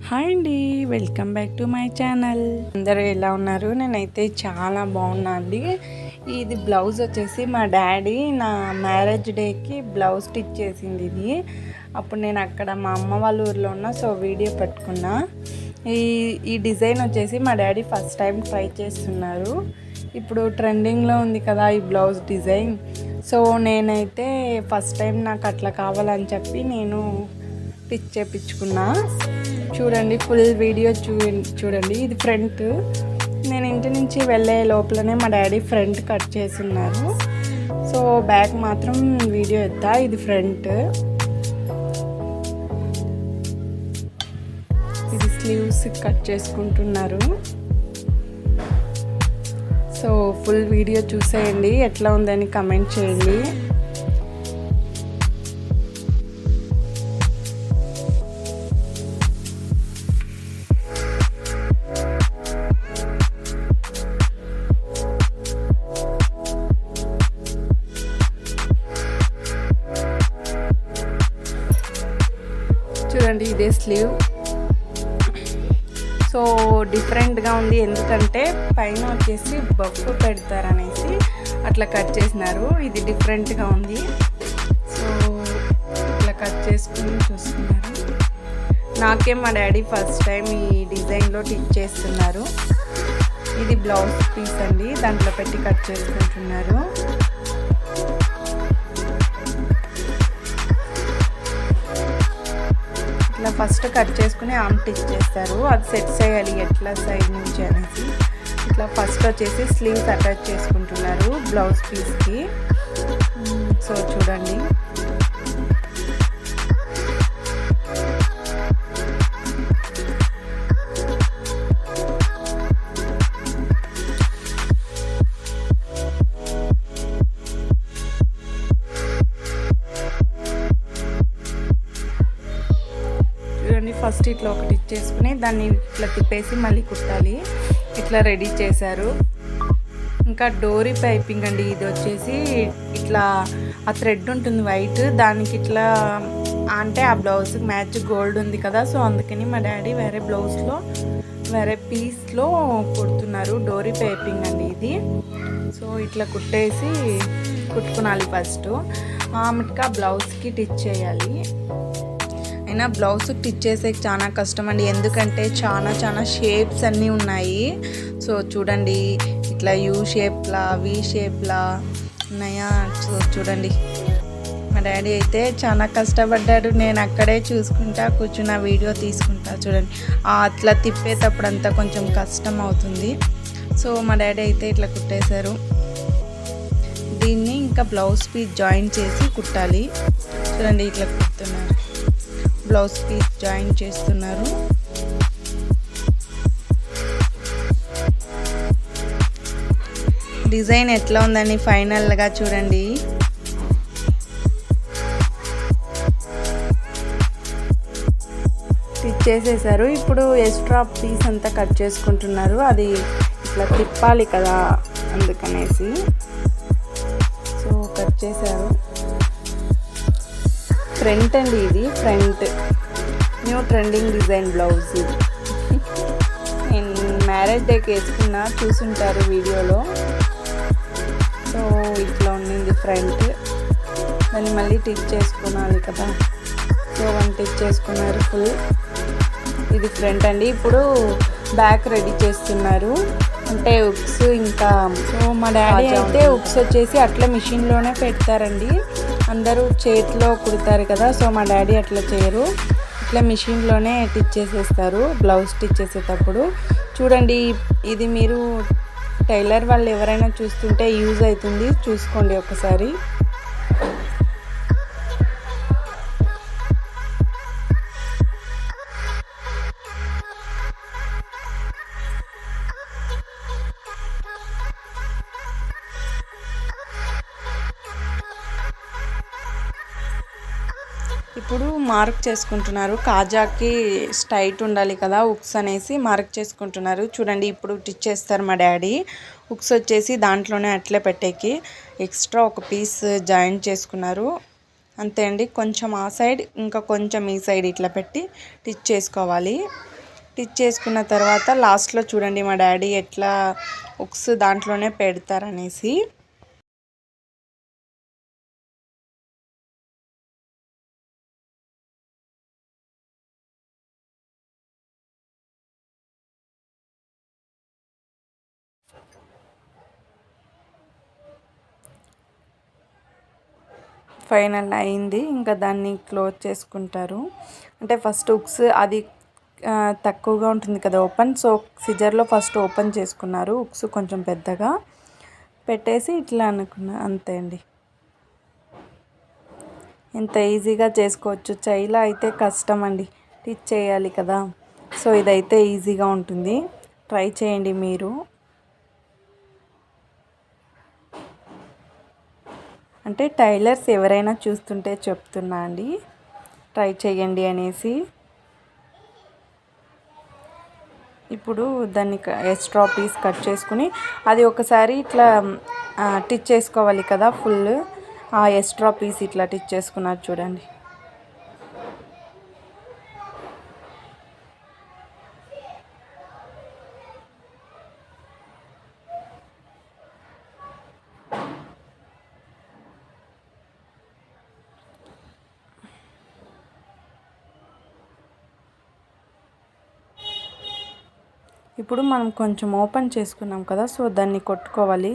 Hi అండి, welcome back to my channel. అందరూ ఎలా ఉన్నారు? నేనైతే చాలా బాగున్నా అండి. ఇది బ్లౌజ్ వచ్చేసి మా డాడీ నా మ్యారేజ్ డేకి బ్లౌజ్ స్టిచ్ చేసింది. ఇది అప్పుడు నేను అక్కడ మా అమ్మ వాళ్ళ ఊర్లో ఉన్నా, సో వీడియో పెట్టుకున్నా. ఈ డిజైన్ వచ్చేసి మా డాడీ ఫస్ట్ టైం ట్రై చేస్తున్నారు. ఇప్పుడు ట్రెండింగ్లో ఉంది కదా ఈ బ్లౌజ్ డిజైన్. సో నేనైతే ఫస్ట్ టైం నాకు అట్లా కావాలని చెప్పి నేను స్టిచ్ చేయించుకున్నా. చూడండి, ఫుల్ వీడియో చూడండి. ఇది ఫ్రంట్. నేను ఇంటి నుంచి వెళ్ళే లోపలనే మా డాడీ ఫ్రంట్ కట్ చేస్తున్నారు. సో బ్యాక్ మాత్రం వీడియో ఎత్తా. ఇది ఫ్రంట్. ఇది స్లీవ్స్ కట్ చేసుకుంటున్నారు. సో ఫుల్ వీడియో చూసేయండి, ఎట్లా ఉందని కమెంట్ చేయండి. చూడండి, ఇదే స్లీవ్. సో డిఫరెంట్గా ఉంది, ఎందుకంటే పైన వచ్చేసి బఫ్ పెడతారనేసి అట్లా కట్ చేసినారు. ఇది డిఫరెంట్గా ఉంది. సో ఇట్లా కట్ చేసుకుని చూస్తున్నారు. నాకే మా డాడీ ఫస్ట్ టైం ఈ డిజైన్లో టిచ్ చేస్తున్నారు. ఇది బ్లౌజ్ పీస్ అండి, దాంట్లో పెట్టి కట్ చేసుకుంటున్నారు. ఇట్లా ఫస్ట్ కట్ చేసుకుని ఆమ్ టిచ్ చేస్తారు. అది సెట్ చేయాలి ఎట్లా సైడ్ నుంచి అనేసి. ఇట్లా ఫస్ట్ వచ్చేసి స్లీవ్స్ అటాచ్ చేసుకుంటున్నారు బ్లౌజ్ పీస్కి. సో చూడండి, ఫస్ట్ ఇట్లా ఒకటి ఇచ్చేసుకుని దాన్ని ఇట్లా తిప్పేసి మళ్ళీ కుట్టాలి. ఇట్లా రెడీ చేశారు. ఇంకా డోరీ పైపింగ్ అండి. ఇది వచ్చేసి ఇట్లా ఆ థ్రెడ్ ఉంటుంది వైట్, దానికి ఇట్లా అంటే ఆ బ్లౌజ్కి మ్యాచ్ గోల్డ్ ఉంది కదా, సో అందుకని మా డాడీ వేరే బ్లౌజ్లో వేరే పీస్లో కుడుతున్నారు. డోరీ పైపింగ్ అండి ఇది. సో ఇట్లా కుట్టుకునాలి ఫస్ట్. ఆమెకి బ్లౌజ్కి టిచ్ చేయాలి. అయినా బ్లౌజ్ స్టిచ్ చేసేకి చాలా కష్టం అండి, ఎందుకంటే చాలా షేప్స్ అన్నీ ఉన్నాయి. సో చూడండి, ఇట్లా యూ షేప్లా వి షేప్లా ఉన్నాయా. సో చూడండి, మా డాడీ అయితే చాలా కష్టపడ్డాడు. నేను అక్కడే చూసుకుంటా కూర్చున్న వీడియో తీసుకుంటా. చూడండి, అట్లా తిప్పేటప్పుడు అంతా కొంచెం కష్టం అవుతుంది. సో మా డాడీ అయితే ఇట్లా కుట్టేశారు. దీన్ని ఇంకా బ్లౌజ్ పీస్ జాయిన్ చేసి కుట్టాలి. చూడండి, ఇట్లా కుడుతున్నారు. బ్లౌజ్ పీస్ జాయిన్ చేస్తున్నారు. డిజైన్ ఎట్లా ఉందని ఫైనల్గా చూడండి. స్టిచ్ చేసేసారు. ఇప్పుడు ఎక్స్ట్రా పీస్ అంతా కట్ చేసుకుంటున్నారు. అది ఇట్లా తిప్పాలి కదా, అందుకనేసి సో కట్ చేశారు. ఫ్రంట్ అండి, ఇది front new trending design blouse. ఇది నేను మ్యారేజ్ డేకి వేసుకున్నా, చూసుంటారు వీడియోలో. సో ఇట్లా ఉండింది ఫ్రంట్. దాన్ని మళ్ళీ టిచ్ చేసుకోవాలి కదా, సో వన్ టిచ్ చేసుకున్నారు ఫుల్. ఇది ఫ్రంట్ అండి. ఇప్పుడు బ్యాక్ రెడీ చేస్తున్నారు, అంటే ఉక్స్. ఇంకా సో మా డాడీ అయితే ఉక్స్ వచ్చేసి అట్లా మిషన్లోనే పెడతారండి. అందరూ చేతిలో కుడతారు కదా, సో మా డాడీ అట్లా చేయరు, ఇట్లా మిషన్లోనే టిచ్ చేసేస్తారు బ్లౌజ్ స్టిచ్ చేసేటప్పుడు. చూడండి, ఇది మీరు టైలర్ వాళ్ళు ఎవరైనా చూస్తుంటే యూజ్ అవుతుంది, చూసుకోండి ఒకసారి. ఇప్పుడు మార్క్ చేసుకుంటున్నారు. కాజాకి స్ట్రైట్ ఉండాలి కదా ఉక్స్ అనేసి మార్క్ చేసుకుంటున్నారు. చూడండి, ఇప్పుడు టిచ్ చేస్తారు మా డాడీ. ఉక్స్ వచ్చేసి దాంట్లోనే అట్లే పెట్టేకి ఎక్స్ట్రా ఒక పీస్ జాయిన్ చేసుకున్నారు. అంతే అండి. కొంచెం ఆ సైడ్ ఇంకా కొంచెం ఈ సైడ్ ఇట్లా పెట్టి టిచ్ చేసుకోవాలి. స్టిచ్ చేసుకున్న తర్వాత లాస్ట్లో చూడండి మా డాడీ ఎట్లా ఉక్స్ దాంట్లోనే పెడతారనేసి. ఫైనల్ అయింది, ఇంకా దాన్ని క్లోజ్ చేసుకుంటారు. అంటే ఫస్ట్ ఉక్స్ అది తక్కువగా ఉంటుంది కదా ఓపెన్, సో సిజర్లో ఫస్ట్ ఓపెన్ చేసుకున్నారు ఉక్స్ కొంచెం పెద్దగా పెట్టేసి ఇట్లా అనుకున్నా, అంతే అండి. ఇంత ఈజీగా చేసుకోవచ్చు. చైలా అయితే కష్టం అండి, టిచ్ చేయాలి కదా. సో ఇదైతే ఈజీగా ఉంటుంది, ట్రై చేయండి మీరు. అంటే టైలర్స్ ఎవరైనా చూస్తుంటే చెప్తున్నా అండి, ట్రై చేయండి అనేసి. ఇప్పుడు దాన్ని ఎక్స్ట్రా పీస్ కట్ చేసుకుని అది ఒకసారి ఇట్లా టిచ్ చేసుకోవాలి కదా ఫుల్. ఆ ఎక్స్ట్రా పీస్ ఇట్లా టిచ్ చేసుకున్నారు చూడండి. ఇప్పుడు మనం కొంచెం ఓపెన్ చేసుకున్నాం కదా, సో దాన్ని కొట్టుకోవాలి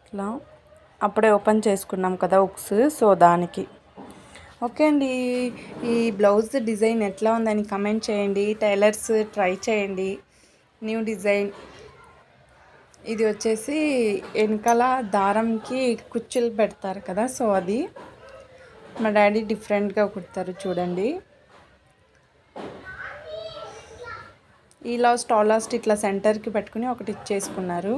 ఇట్లా. అప్పుడే ఓపెన్ చేసుకున్నాం కదా ఉక్స్, సో దానికి. ఓకే అండి, ఈ బ్లౌజ్ డిజైన్ ఎట్లా ఉందని కమెంట్ చేయండి. టైలర్స్ ట్రై చేయండి. న్యూ డిజైన్ ఇది వచ్చేసి వెనకాల దారంకి కుచ్చులు పెడతారు కదా, సో అది మా డాడీ డిఫరెంట్గా కుడతారు చూడండి. ఈ లాస్ట్ ఇట్లా సెంటర్కి పెట్టుకుని ఒకటి ఇచ్చేసుకున్నారు.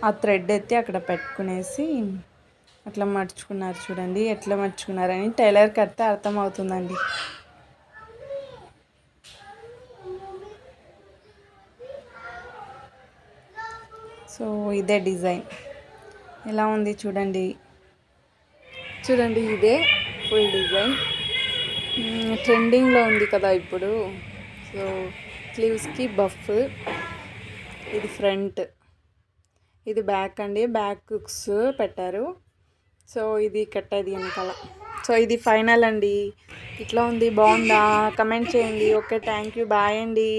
ఆ థ్రెడ్ ఎత్తి అక్కడ పెట్టుకునేసి అట్లా మర్చుకున్నారు చూడండి. ఎట్లా మర్చుకున్నారని టైలర్కి అడితే అర్థమవుతుందండి. సో ఇదే డిజైన్ ఎలా ఉంది చూడండి. చూడండి ఇదే ఫుల్ డిజైన్ ట్రెండింగ్లో ఉంది కదా ఇప్పుడు. సో స్లీవ్స్కి బఫ్, ఇది ఫ్రంట్, ఇది బ్యాక్ అండి. బ్యాక్ హుక్స్ పెట్టారు. సో ఇది కట్టేది వెనకాల. సో ఇది ఫైనల్ అండి. ఇట్లా ఉంది, బాగుందా? కమెంట్ చేయండి. ఓకే, థ్యాంక్ యూ, బాయ్ అండి.